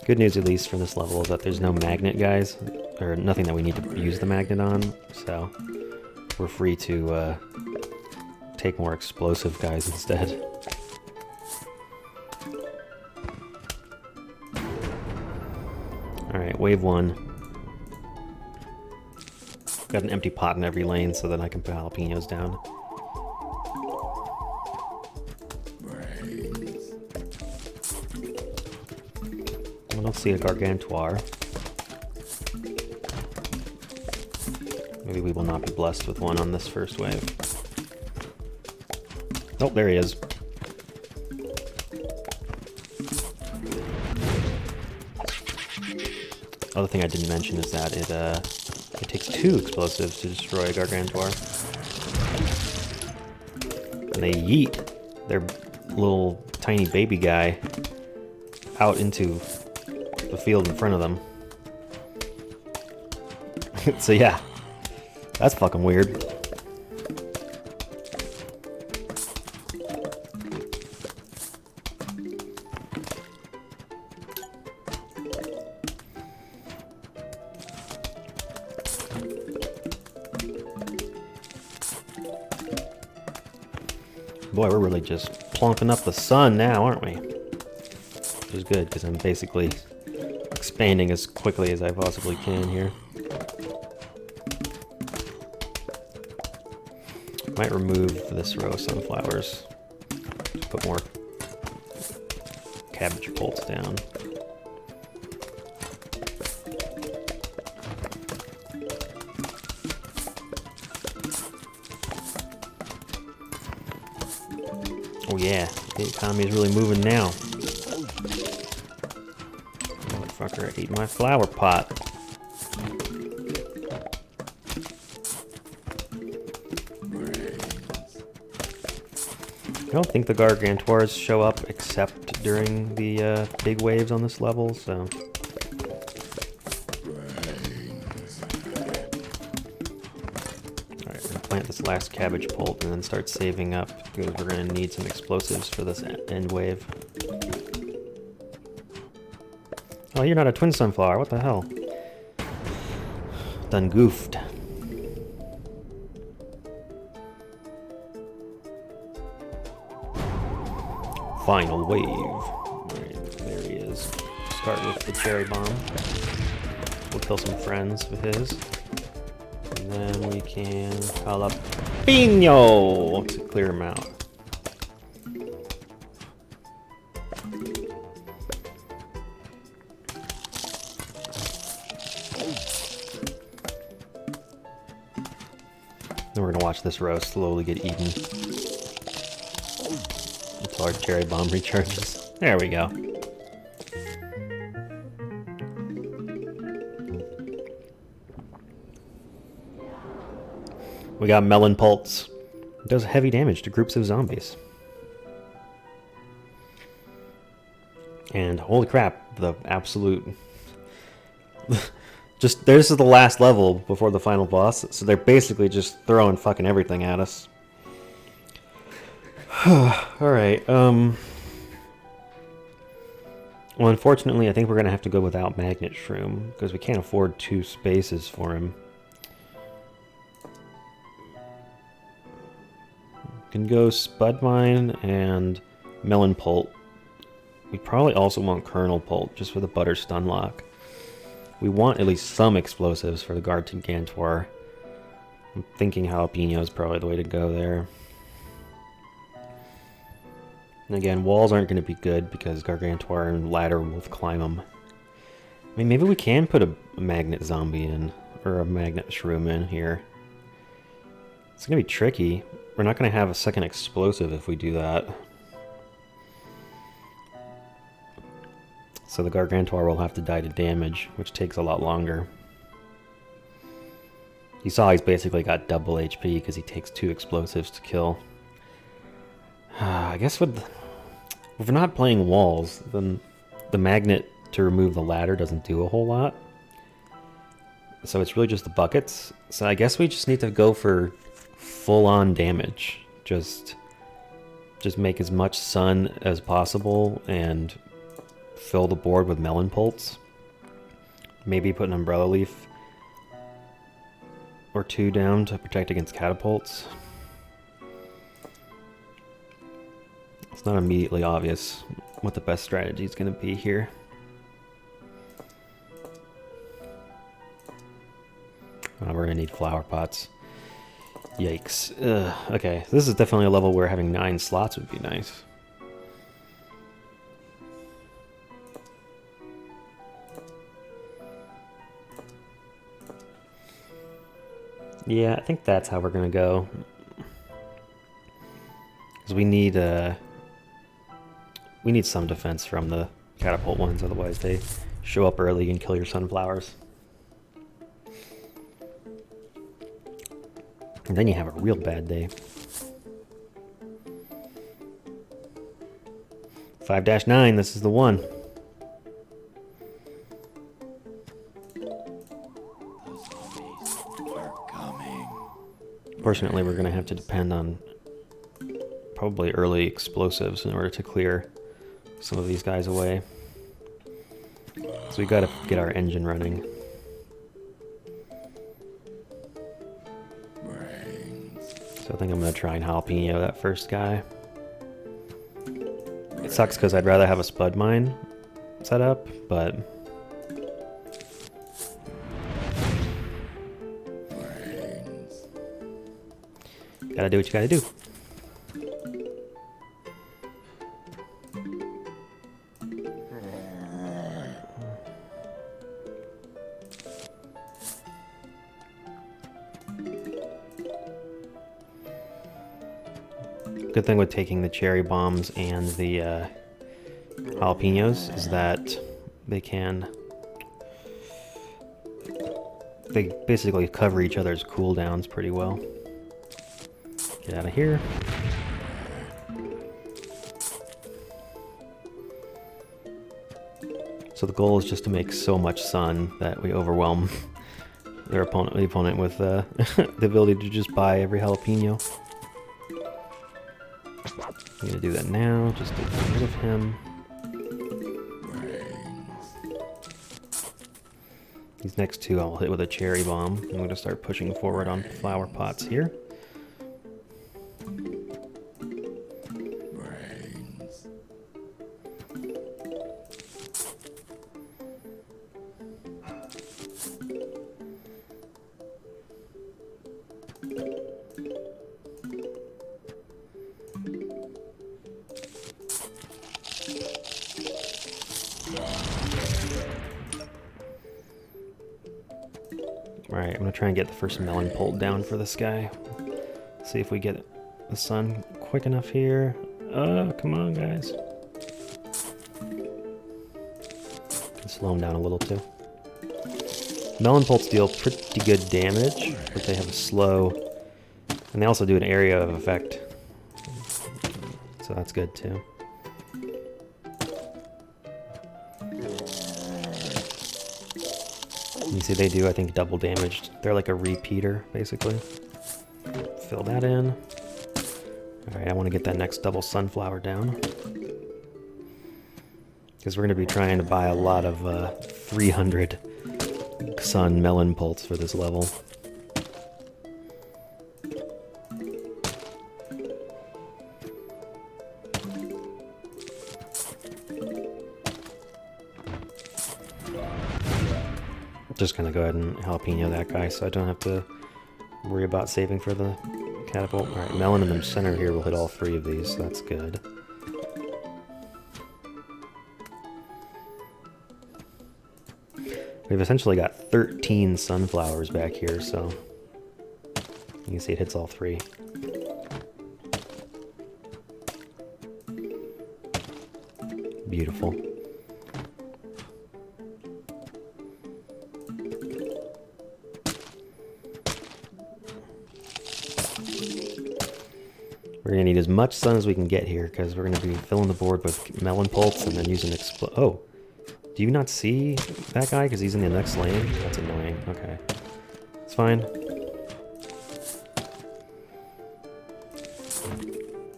Good news, at least for this level, is that there's no magnet guys, or nothing that we need to use the magnet on, so we're free to take more explosive guys instead. Alright, wave 1. Got an empty pot in every lane so that I can put jalapenos down. don't see a Gargantuar. Maybe we will not be blessed with one on this first wave. Oh, there he is. Other thing I didn't mention is that it takes 2 explosives to destroy a Gargantuar. And they yeet their little tiny baby guy out into the field in front of them. So yeah, that's fucking weird. Boy, we're really just plumping up the sun now, aren't we? Which is good, because I'm basically expanding as quickly as I possibly can here. Might remove this row of sunflowers. Just put more cabbage bolts down. Oh yeah, the economy is really moving now. Motherfucker ate my flower pot. I don't think the Gargantuars show up except during the big waves on this level, so... Alright, we're gonna plant this last cabbage pult and then start saving up, because we're gonna need some explosives for this end wave. Oh, you're not a twin sunflower, what the hell? Done goofed. Final wave. Alright, there he is. Start with the cherry bomb. We'll kill some friends with his. And then we can jalapeno to clear him out. Then we're gonna watch this row slowly get eaten. Until our cherry bomb recharges. There we go. We got melon pulse. It does heavy damage to groups of zombies. And holy crap, the absolute... Just, this is the last level before the final boss, so they're basically just throwing fucking everything at us. Alright, well, unfortunately, I think we're gonna have to go without Magnet Shroom, because we can't afford 2 spaces for him. We can go Spud Mine and Melon Pult. We probably also want Kernel Pult, just for the Butter Stun Lock. We want at least some explosives for the Gargantuar. I'm thinking Jalapeno is probably the way to go there. And again, walls aren't going to be good because Gargantuar and Ladder Wolf climb them. I mean, maybe we can put a magnet zombie in, or a magnet shroom in here. It's going to be tricky. We're not going to have a second explosive if we do that. So the Gargantuar will have to die to damage, which takes a lot longer. You saw he's basically got double HP because he takes 2 explosives to kill. I guess if we're not playing walls, then the magnet to remove the ladder doesn't do a whole lot. So it's really just the buckets. So I guess we just need to go for full-on damage. Just make as much sun as possible and fill the board with melon pults. Maybe put an umbrella leaf or 2 down to protect against catapults. It's not immediately obvious what the best strategy is going to be here. Oh, we're going to need flower pots. Yikes. Ugh. Okay, this is definitely a level where having 9 slots would be nice. Yeah, I think that's how we're gonna go. Because we need some defense from the catapult ones, otherwise they show up early and kill your sunflowers. And then you have a real bad day. 5-9, this is the one. Fortunately, we're going to have to depend on probably early explosives in order to clear some of these guys away. So we got to get our engine running. So I think I'm going to try and jalapeno that first guy. It sucks because I'd rather have a spud mine set up, but gotta do what you gotta do. Good thing with taking the cherry bombs and the jalapenos is that they basically cover each other's cooldowns pretty well. Get out of here. So the goal is just to make so much sun that we overwhelm the opponent with the ability to just buy every jalapeno. I'm gonna do that now, just to get rid of him. These next two I'll hit with a cherry bomb. I'm gonna start pushing forward on flower pots here. Alright, I'm gonna try and get the first melon pulled down for this guy. See if we get the sun quick enough here. Oh, come on, guys. Can slow him down a little too. Melon pulps deal pretty good damage, but they have a slow, and they also do an area of effect. So that's good too. You see they do, I think, double damage. They're like a repeater, basically. Fill that in. Alright, I want to get that next double sunflower down. Because we're going to be trying to buy a lot of 300 sun melon pulps for this level. Just gonna go ahead and jalapeno that guy so I don't have to worry about saving for the catapult. Alright, melon in the center here will hit all three of these, so that's good. We've essentially got 13 sunflowers back here, so you can see it hits all three. Beautiful. We're going to need as much sun as we can get here, because we're going to be filling the board with melon pulps and then using Oh! Do you not see that guy? Because he's in the next lane? That's annoying. Okay. It's fine.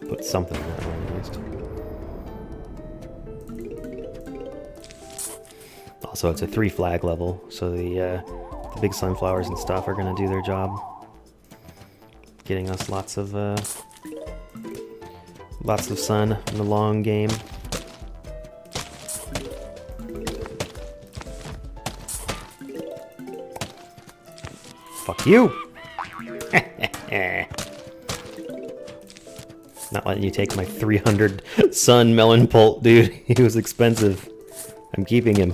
Put something in that lane at least. Also, it's a 3 flag level, so the big sunflowers and stuff are going to do their job. Getting us lots of sun in the long game. Fuck you! Not letting you take my 300 sun melon pulp, dude. He was expensive. I'm keeping him.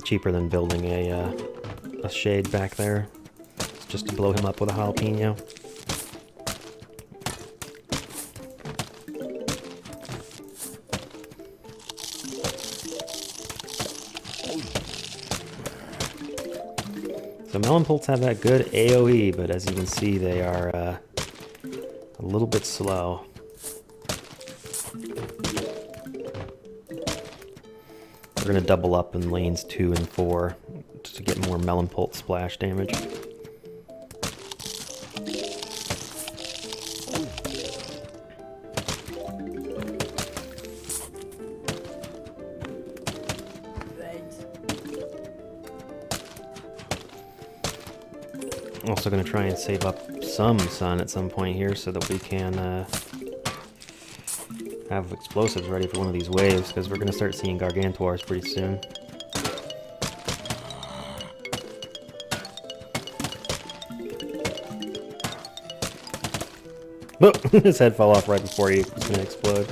cheaper than building a shade back there. It's just to blow him up with a jalapeno. So melon pults have that good AoE, but as you can see, they are a little bit slow. We're going to double up in lanes 2 and 4 to get more melon pult splash damage. Also going to try and save up some sun at some point here so that we can have explosives ready for one of these waves, because we're going to start seeing gargantuars pretty soon. Oh, his head fell off right before he was going to explode.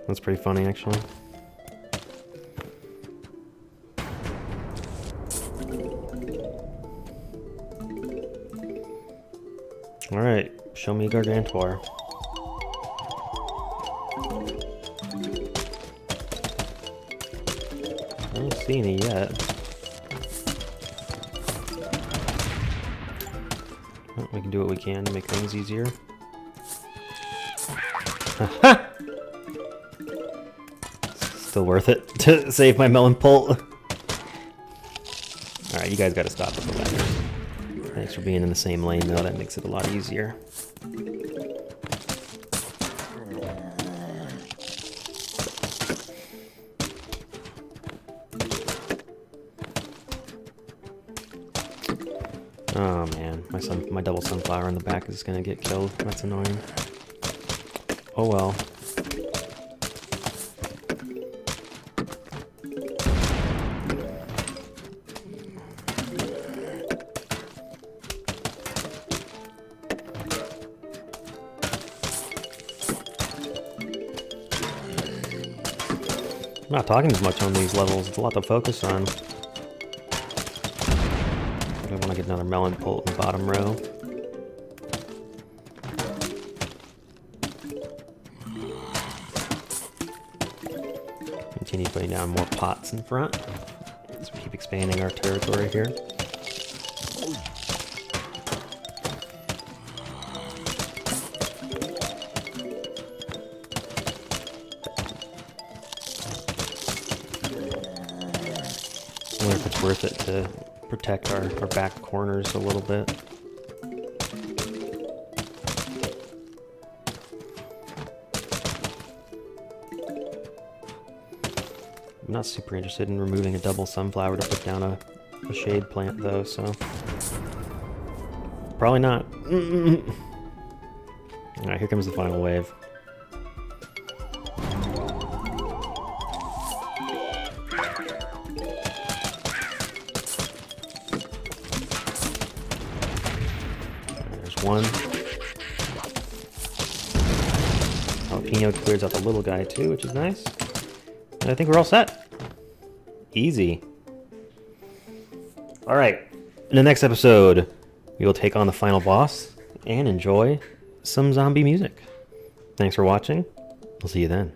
That's pretty funny, actually. Alright, show me gargantuar. I don't see any yet. Well, we can do what we can to make things easier. Still worth it to save my melon pult. Alright, you guys gotta stop with the ladders. Thanks for being in the same lane though, that makes it a lot easier. Oh man, my double sunflower in the back is gonna get killed. That's annoying. Oh well. I'm not talking as much on these levels, it's a lot to focus on. I want to get another melon pult in the bottom row. Continue putting down more pots in front as we keep expanding our territory here. I wonder if it's worth it to protect our back corners a little bit. I'm not super interested in removing a double sunflower to put down a shade plant though, so probably not. Alright, here comes the final wave. One. Jalapeno clears out the little guy too, which is nice. And I think we're all set. Easy. Alright, in the next episode, we will take on the final boss and enjoy some zombie music. Thanks for watching. We'll see you then.